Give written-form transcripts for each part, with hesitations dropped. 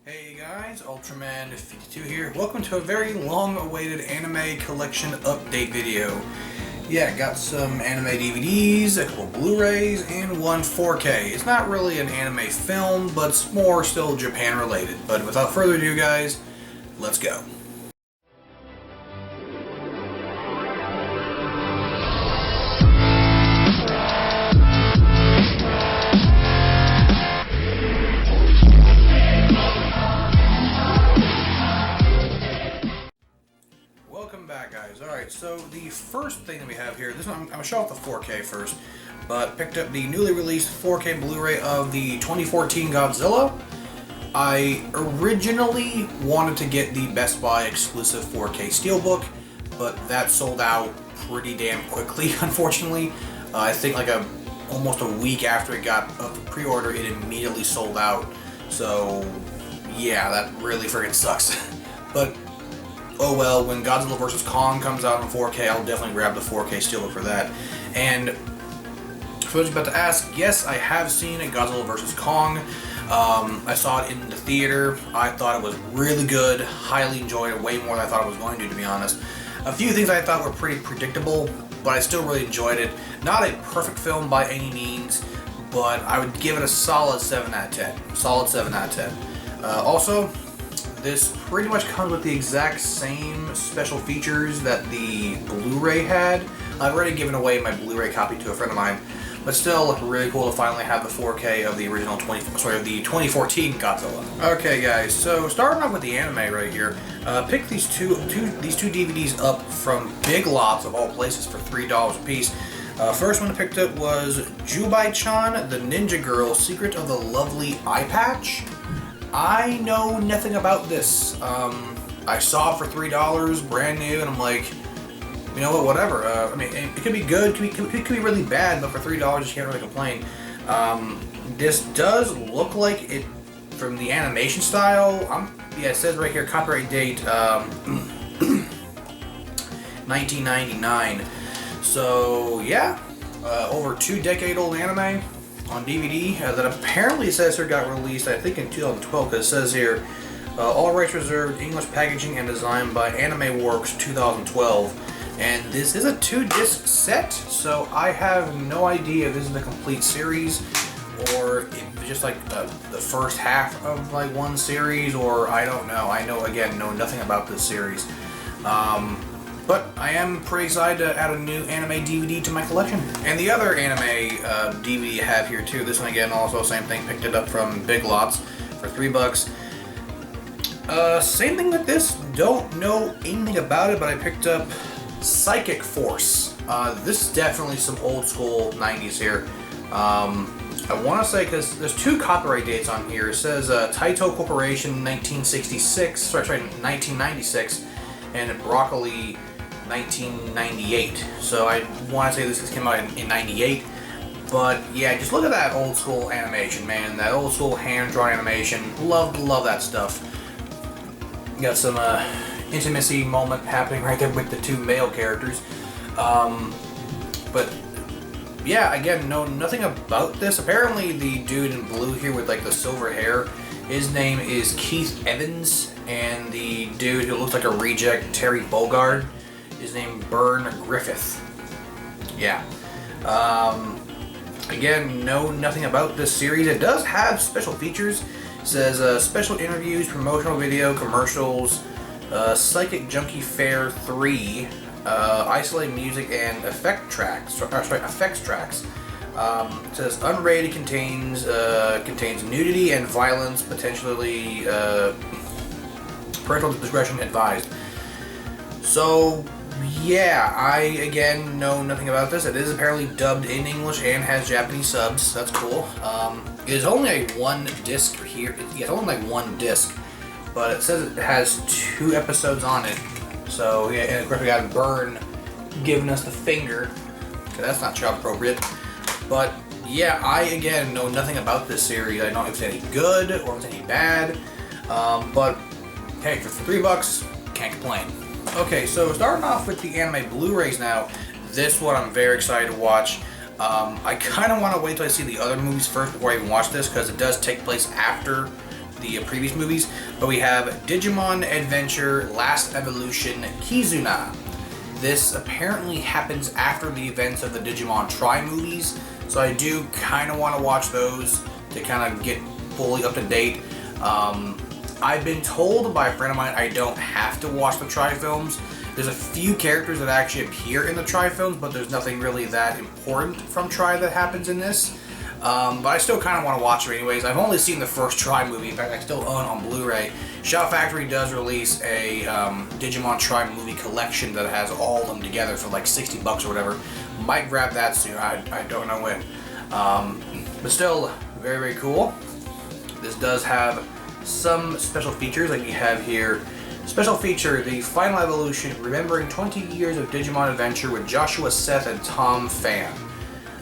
Hey guys, Ultraman52 here. Welcome to a very long-awaited anime collection update video. Yeah, got some anime DVDs, a couple Blu-rays, and one 4K. It's not really an anime film, but it's more still Japan related. But without further ado guys, let's go. Welcome back guys. Alright, so the first thing that we have here, this one, I'm going to show off the 4K first, but picked up the newly released 4K Blu-ray of the 2014 Godzilla. I originally wanted to get the Best Buy exclusive 4K Steelbook, but that sold out pretty damn quickly, unfortunately. I think like almost a week after it got up for pre-order, it immediately sold out. So yeah, that really friggin' sucks. But oh well, when Godzilla vs. Kong comes out in 4K, I'll definitely grab the 4K Steelbook for that. And for those about to ask, yes, I have seen Godzilla vs. Kong. I saw it in the theater. I thought it was really good, highly enjoyed it, way more than I thought it was going to be honest. A few things I thought were pretty predictable, but I still really enjoyed it. Not a perfect film by any means, but I would give it a solid 7 out of 10. Solid 7 out of 10. Also, this pretty much comes with the exact same special features that the Blu-ray had. I've already given away my Blu-ray copy to a friend of mine, but still really cool to finally have the 4K of the original the 2014 Godzilla. Okay guys, so starting off with the anime right here, picked these two DVDs up from Big Lots of all places for $3 a piece. First one I picked up was Jubai-chan, the Ninja Girl, Secret of the Lovely Eye Patch. I know nothing about this. I saw it for $3, brand new, and I'm like, you know what, whatever. I mean, it could be good, it could be really bad, but for $3 you can't really complain. This does look like it, from the animation style, yeah, it says right here, copyright date, 1999. So, yeah, over 2-decade-old anime on DVD that apparently says here got released, I think in 2012, because it says here, all rights reserved, English packaging and design by Anime Works 2012. And this is a 2-disc set, so I have no idea if this is the complete series, or if it's just like the first half of like one series, or I don't know. I know nothing about this series. But I am pretty excited to add a new anime DVD to my collection. And the other anime DVD I have here too, this one again, also same thing, picked it up from Big Lots for $3. Same thing with this, don't know anything about it, but I picked up Psychic Force. This is definitely some old school 90s here. I want to say, because there's 2 copyright dates on here. It says Taito Corporation 1996, and Broccoli 1998. So I want to say this came out in 98. But yeah, just look at that old school animation, man. That old school hand-drawn animation. Love that stuff. Got some intimacy moment happening right there with the 2 male characters. But yeah, again, know nothing about this. Apparently the dude in blue here with like the silver hair, his name is Keith Evans, and the dude who looks like a reject, Terry Bogard, is named Byrne Griffith. Yeah. Again, know nothing about this series. It does have special features. It says special interviews, promotional video, commercials, Psychic Junkie Fair 3, isolated music and effects tracks. It says unrated, contains nudity and violence, potentially parental discretion advised. So yeah, I again know nothing about this. It is apparently dubbed in English and has Japanese subs. That's cool. It is only a 1-disc here. Yeah, it's only like 1 disc, but it says it has 2 episodes on it. So yeah, and of course we got Byrne giving us the finger. Okay, that's not child appropriate. But yeah, I again know nothing about this series. I don't know if it's any good or if it's any bad. But hey, for $3, can't complain. Okay, so starting off with the anime Blu-rays now. This one I'm very excited to watch. I kind of want to wait till I see the other movies first before I even watch this, because it does take place after the previous movies, but we have Digimon Adventure Last Evolution Kizuna. This apparently happens after the events of the Digimon Tri movies, so I do kind of want to watch those to kind of get fully up to date. I've been told by a friend of mine I don't have to watch the Tri films. There's a few characters that actually appear in the Tri films, but there's nothing really that important from Tri that happens in this. But I still kind of want to watch it anyways. I've only seen the first Tri movie. In fact, I still own on Blu-ray. Shout Factory does release a Digimon Tri movie collection that has all of them together for like $60 or whatever. Might grab that soon. I don't know when. But still, very, very cool. This does have some special features like we have here. Special feature, the final evolution, remembering 20 years of Digimon Adventure with Joshua Seth and Tom Fan.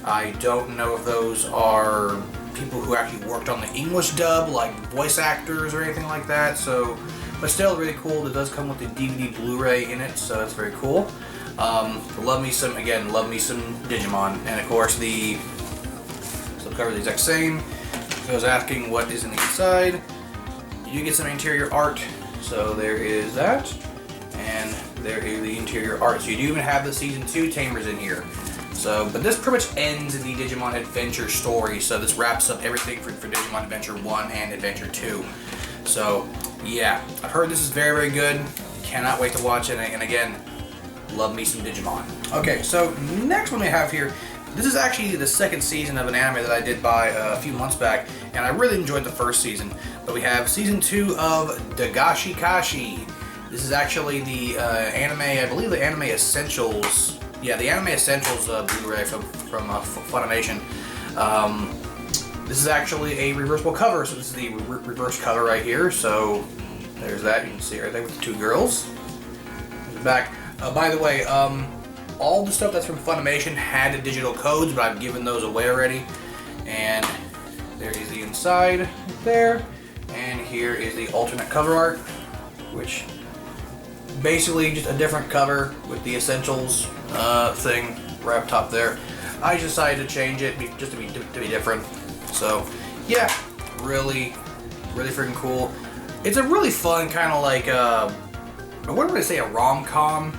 I don't know if those are people who actually worked on the English dub, like voice actors or anything like that, so, but still really cool. It does come with the DVD Blu-ray in it, so that's very cool. Love me some Digimon, and of course the slipcover is the exact same. I was asking what is in the inside. You do get some interior art, so there is that, and there is the interior art. So you do even have the Season 2 Tamers in here. So, but this pretty much ends the Digimon Adventure story, so this wraps up everything for Digimon Adventure 1 and Adventure 2. So, yeah, I've heard this is very, very good. Cannot wait to watch it, and again, love me some Digimon. Okay, so next one we have here, this is actually the second season of an anime that I did buy a few months back, and I really enjoyed the first season. But we have Season 2 of Dagashikashi. This is actually the anime, I believe the Anime Essentials. Yeah, the Anime Essentials Blu-ray from Funimation. This is actually a reversible cover, so this is the reverse cover right here. So there's that. You can see it right there with the two girls. There's the back. By the way, all the stuff that's from Funimation had the digital codes, but I've given those away already. And there is the inside right there. And here is the alternate cover art, which basically just a different cover with the Essentials thing right up top there. I decided to change it just to be different. So yeah, really freaking cool. It's a really fun kind of like what would I say, a rom-com,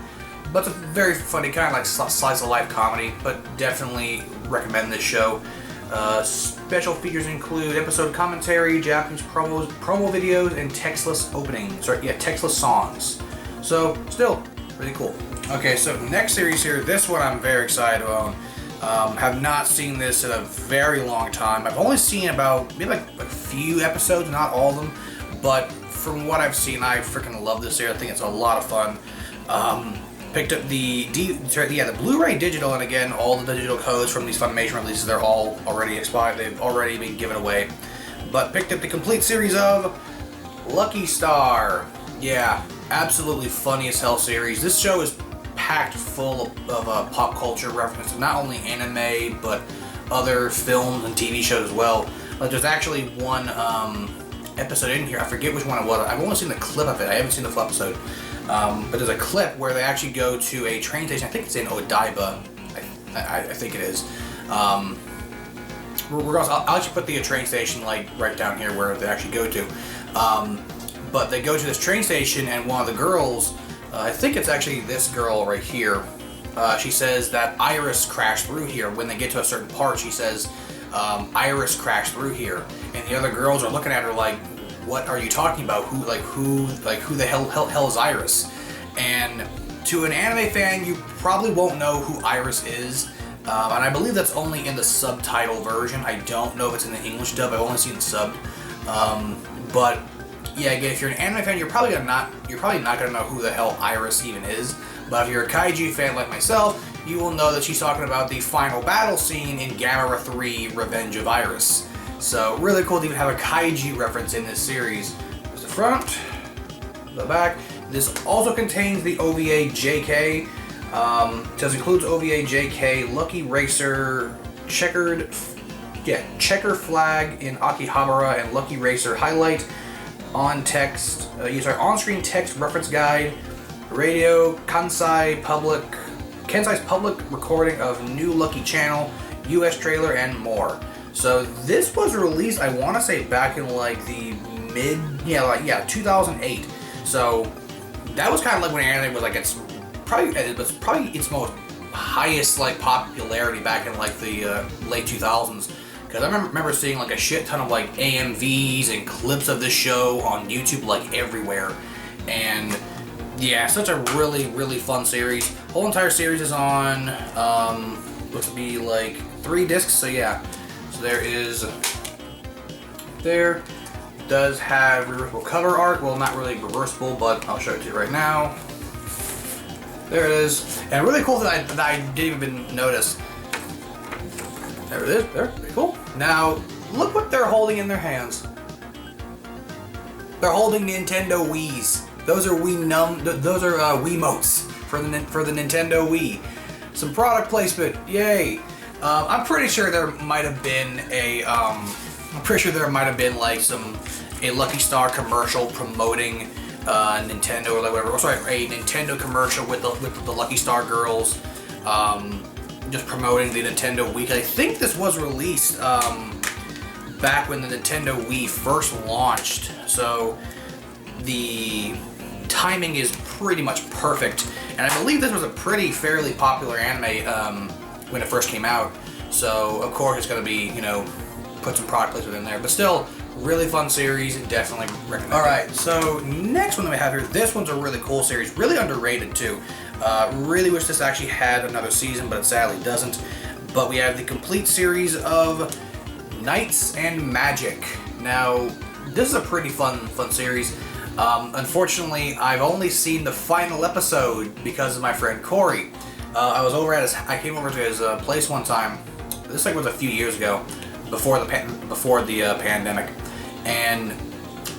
but it's a very funny kind of like slice of life comedy. But definitely recommend this show. Special features include episode commentary, Japanese promo videos, and textless openings. Textless songs. So, still, really cool. Okay, so next series here, this one I'm very excited to own. Have not seen this in a very long time. I've only seen about maybe like a few episodes, not all of them, but from what I've seen, I freaking love this series. I think it's a lot of fun. Picked up the Blu-ray digital, and again, all the digital codes from these Funimation releases, they're all already expired. They've already been given away. But picked up the complete series of Lucky Star. Yeah, absolutely funny as hell series. This show is packed full of pop culture references, not only anime, but other films and TV shows as well. Like there's actually one episode in here, I forget which one it was. I've only seen the clip of it, I haven't seen the full episode. But there's a clip where they actually go to a train station, I think it's in Odaiba, I think it is. Regardless, I'll actually put the train station like right down here where they actually go to. But they go to this train station, and one of the girls, I think it's actually this girl right here, she says that Iris crashed through here. When they get to a certain part, she says, Iris crashed through here. And the other girls are looking at her like, what are you talking about? Who the hell is Iris? And to an anime fan, you probably won't know who Iris is. And I believe that's only in the subtitle version. I don't know if it's in the English dub. I've only seen it subbed. But yeah, again, if you're an anime fan, you're probably not gonna know who the hell Iris even is. But if you're a kaiju fan like myself, you will know that she's talking about the final battle scene in Gamera 3: Revenge of Iris. So really cool to even have a kaiju reference in this series. There's the front, the back. This also contains the OVA JK. This includes OVA JK, Lucky Racer, Checker Flag in Akihabara, and Lucky Racer Highlight. On-screen text reference guide, radio, Kansai's public recording of new Lucky Channel, US trailer, and more. So this was released, I want to say, back in like the 2008. So that was kind of like when anime was like it was probably its most highest like popularity back in like the late 2000s. Because I remember seeing like a shit ton of like AMVs and clips of this show on YouTube like everywhere. And yeah, such a really fun series. The whole entire series is on looks to be like 3 discs, so yeah. So there does have reversible cover art. Well, not really reversible, but I'll show it to you right now. There it is. And a really cool thing that I didn't even notice. There it is. There, pretty cool. Now, look what they're holding in their hands. They're holding Nintendo Wiis. Those are Wiimotes for the Nintendo Wii. Some product placement, yay! I'm pretty sure there might have been like a Lucky Star commercial promoting Nintendo or like whatever. Or sorry, a Nintendo commercial with the Lucky Star girls, just promoting the Nintendo Wii. I think this was released back when the Nintendo Wii first launched, so the timing is pretty much perfect. And I believe this was a fairly popular anime when it first came out. So of course it's going to be, put some product placement in there, but still really fun series. Definitely recommend. All right, so next one that we have here. This one's a really cool series, really underrated too. Really wish this actually had another season, but it sadly doesn't. But we have the complete series of Knights and Magic. Now, this is a pretty fun series. Unfortunately, I've only seen the final episode because of my friend Corey. I came over to his place one time. This was a few years ago, before the pandemic, and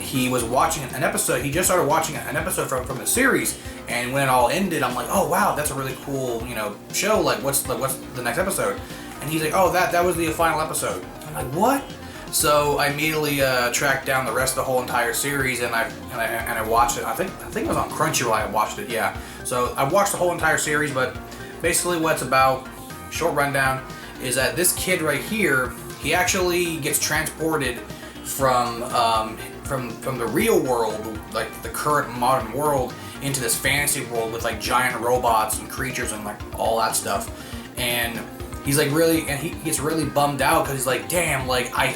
he was watching an episode. He just started watching an episode from the series, and when it all ended, I'm like, oh wow, that's a really cool show. Like, what's the next episode? And he's like, oh, that was the final episode. I'm like, what? So I immediately tracked down the rest of the whole entire series, and I watched it. I think it was on Crunchyroll. I watched it, yeah. So I watched the whole entire series, but basically what it's about, short rundown, is that this kid right here, he actually gets transported from the real world, like the current modern world, into this fantasy world with like giant robots and creatures and like all that stuff. And he's like he gets really bummed out because he's like, damn, like I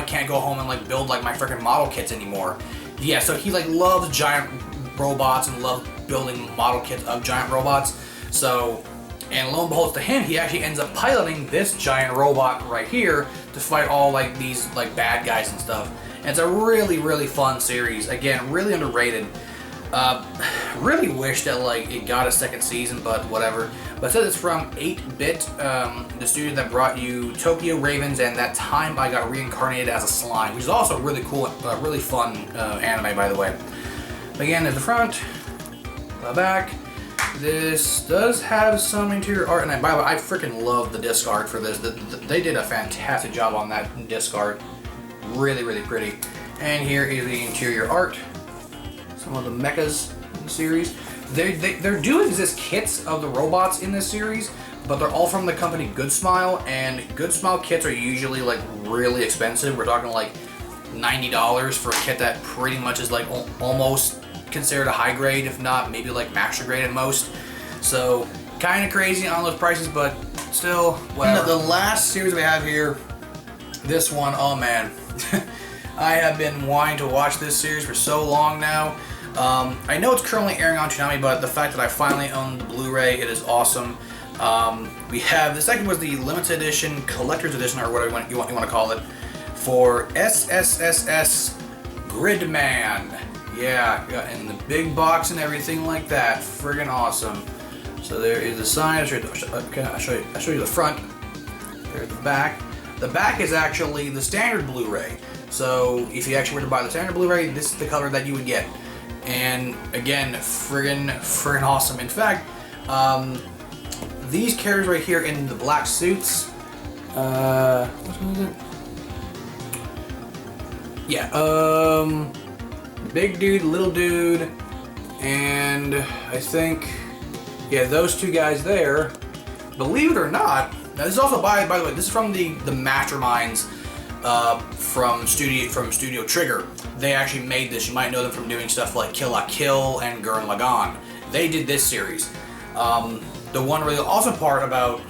can't go home and like build like my freaking model kits anymore. Yeah, so he like loves giant robots and loves building model kits of giant robots. So, and lo and behold, to him, he actually ends up piloting this giant robot right here to fight all like these like bad guys and stuff. And it's a really fun series. Again, really underrated. Really wish that like it got a second season, but whatever. But it says it's from 8-Bit, the studio that brought you Tokyo Ravens and That Time I Got Reincarnated as a Slime, which is also really cool, really fun anime, by the way. Again, there's the front, the back. This does have some interior art, and by the way, I freaking love the disc art for this. They did a fantastic job on that disc art. Really pretty. And here is the interior art. Some of the mechas in the series. There do exist kits of the robots in this series, but they're all from the company Good Smile, and Good Smile kits are usually like really expensive. We're talking like $90 for a kit that pretty much is like almost considered a high grade, if not maybe like master grade at most. So kind of crazy on those prices, but still, whatever. The last series we have here, this one, oh man. I have been wanting to watch this series for so long now. I know it's currently airing on Toonami, but the fact that I finally own the Blu-ray, it is awesome. We have, the second was the limited edition, collector's edition, or whatever you want to call it, for SSSS.Gridman. Yeah, in the big box and everything like that. Friggin' awesome. So there is the sign. I'll show you the front. There's the back. The back is actually the standard Blu-ray. So if you actually were to buy the standard Blu-ray, this is the color that you would get. And again, friggin' awesome. In fact, these characters right here in the black suits, what was it? Yeah, big dude, little dude, and I think, yeah, those two guys there, believe it or not, now this is also by the way, this is from the masterminds from Studio Trigger. They actually made this. You might know them from doing stuff like Kill la Kill and Gurren Lagann. They did this series. The one really awesome part about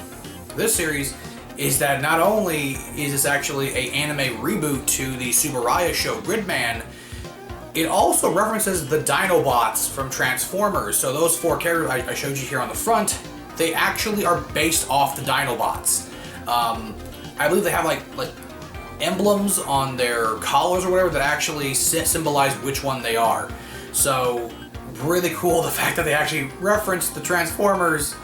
this series is that not only is this actually an anime reboot to the Tsuburaya show Gridman, it also references the Dinobots from Transformers. So those 4 characters I showed you here on the front, they actually are based off the Dinobots. I believe they have like emblems on their collars or whatever that actually symbolize which one they are. So really cool the fact that they actually referenced the Transformers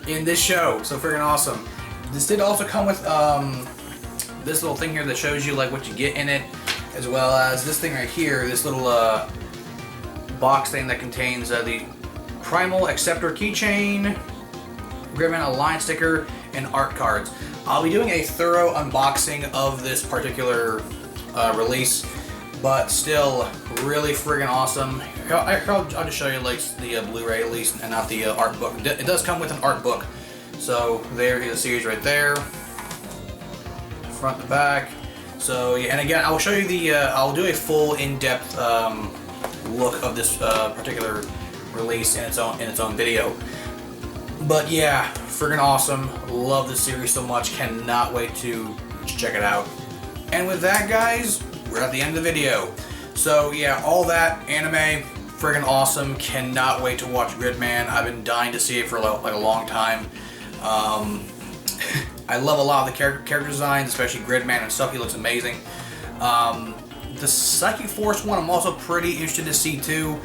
in this show. So freaking awesome. This did also come with this little thing here that shows you like what you get in it, as well as this thing right here, this little box thing that contains the Primal Acceptor keychain, Gridman Alliance sticker, and art cards. I'll be doing a thorough unboxing of this particular release, but still really friggin' awesome. I'll just show you like the Blu-ray at least, and not the art book. It does come with an art book. So there is the series right there, front to back. So yeah, and again, I will show you the. I'll do a full in-depth look of this particular release in its own video. But yeah, friggin' awesome. Love this series so much. Cannot wait to check it out. And with that, guys, we're at the end of the video. So yeah, all that anime, friggin' awesome. Cannot wait to watch Gridman. I've been dying to see it for like a long time. I love a lot of the character designs, especially Gridman himself. He looks amazing. The Psychic Force one I'm also pretty interested to see too.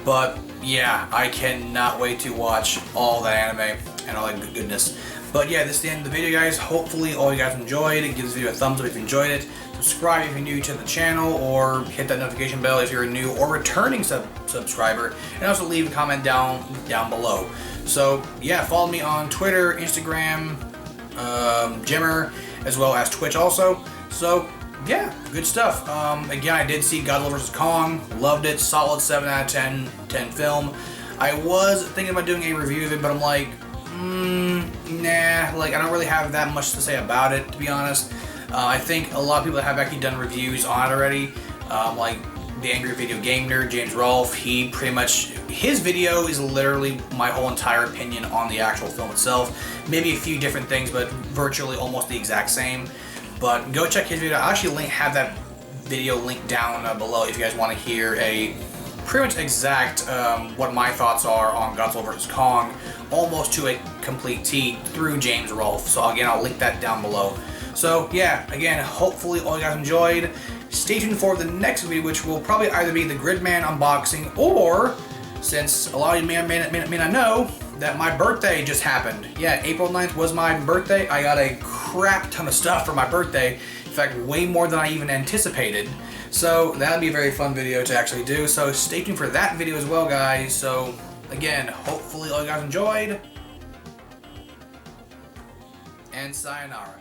But yeah, I cannot wait to watch all that anime and all that goodness. But yeah, this is the end of the video, guys. Hopefully all you guys enjoyed. Give this video a thumbs up if you enjoyed it. Subscribe if you're new to the channel, or hit that notification bell if you're a new or returning subscriber. And also leave a comment down below. So yeah, follow me on Twitter, Instagram, Jimmer, as well as Twitch also. So yeah, good stuff. Again, I did see Godzilla vs. Kong. Loved it. Solid 7 out of 10 film. I was thinking about doing a review of it, but I'm like, nah. Like, I don't really have that much to say about it, to be honest. I think a lot of people have actually done reviews on it already. Like the Angry Video Game Nerd, James Rolfe. He pretty much, his video is literally my whole entire opinion on the actual film itself. Maybe a few different things, but virtually almost the exact same. But go check his video. I'll actually have that video linked down below if you guys want to hear a pretty much exact what my thoughts are on Godzilla vs. Kong, almost to a complete T through James Rolfe. So again, I'll link that down below. So yeah, again, hopefully all you guys enjoyed. Stay tuned for the next video, which will probably either be the Gridman unboxing, or, since a lot of you may not know, that my birthday just happened. Yeah, April 9th was my birthday. I got a crap ton of stuff for my birthday. In fact, way more than I even anticipated. So that'll be a very fun video to actually do. So stay tuned for that video as well, guys. So again, hopefully all you guys enjoyed. And sayonara.